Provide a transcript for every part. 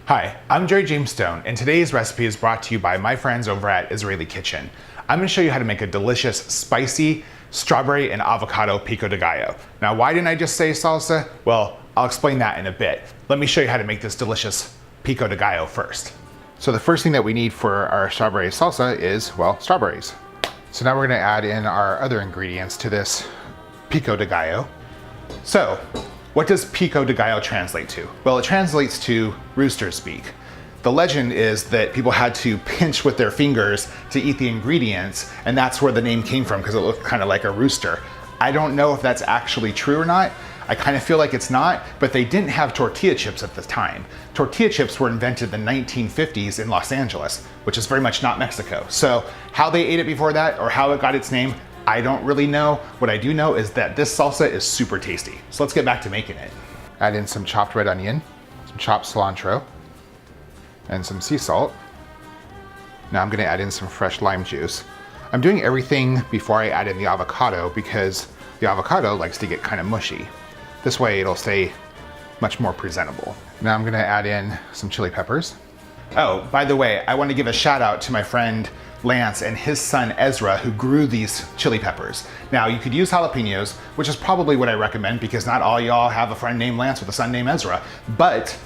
Hi, I'm Jerry James Stone, and today's recipe is brought to you by my friends over at Israeli Kitchen. I'm going to show you how to make a delicious, spicy strawberry and avocado pico de gallo. Now, why didn't I just say salsa? Well, I'll explain that in a bit. Let me show you how to make this delicious pico de gallo first. So the first thing that we need for our strawberry salsa is, well, strawberries. So now we're going to add in our other ingredients to this pico de gallo. So, what does pico de gallo translate to? Well, it translates to rooster speak. The legend is that people had to pinch with their fingers to eat the ingredients, and that's where the name came from, because it looked kind of like a rooster. I don't know if that's actually true or not. I kind of feel like it's not, but they didn't have tortilla chips at the time. Tortilla chips were invented in the 1950s in Los Angeles, which is very much not Mexico. So how they ate it before that, or how it got its name, I don't really know. What I do know is that this salsa is super tasty. So let's get back to making it. Add in some chopped red onion, some chopped cilantro, and some sea salt. Now I'm gonna add in some fresh lime juice. I'm doing everything before I add in the avocado because the avocado likes to get kind of mushy. This way it'll stay much more presentable. Now I'm gonna add in some chili peppers. Oh, by the way, I want to give a shout out to my friend Lance and his son Ezra, who grew these chili peppers. Now you could use jalapenos, which is probably what I recommend because not all y'all have a friend named Lance with a son named Ezra, but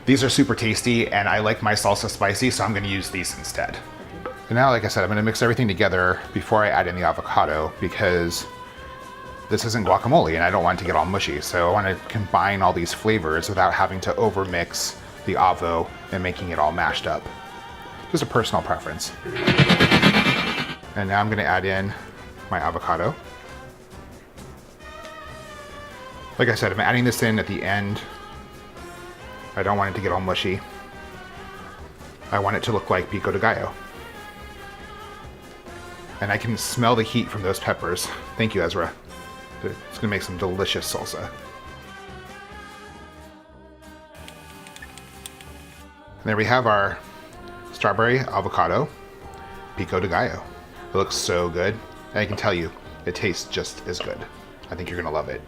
these are super tasty and I like my salsa spicy, so I'm gonna use these instead. And now, like I said, I'm gonna mix everything together before I add in the avocado because this isn't guacamole and I don't want it to get all mushy. So I wanna combine all these flavors without having to overmix the avo and making it all mashed up. Just a personal preference. And now I'm gonna add in my avocado. Like I said, I'm adding this in at the end. I don't want it to get all mushy. I want it to look like pico de gallo. And I can smell the heat from those peppers. Thank you, Ezra. It's gonna make some delicious salsa. And there we have our strawberry avocado pico de gallo. It looks so good. And I can tell you, it tastes just as good. I think you're gonna love it.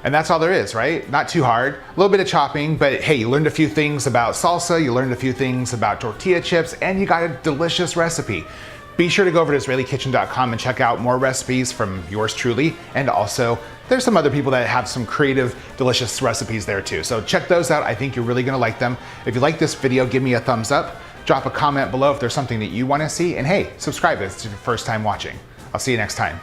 And that's all there is, right? Not too hard. A little bit of chopping, but hey, you learned a few things about salsa, you learned a few things about tortilla chips, and you got a delicious recipe. Be sure to go over to israelikitchen.com and check out more recipes from yours truly. And also, there's some other people that have some creative, delicious recipes there too. So check those out. I think you're really gonna like them. If you like this video, give me a thumbs up. Drop a comment below if there's something that you wanna see. And hey, subscribe if it's your first time watching. I'll see you next time.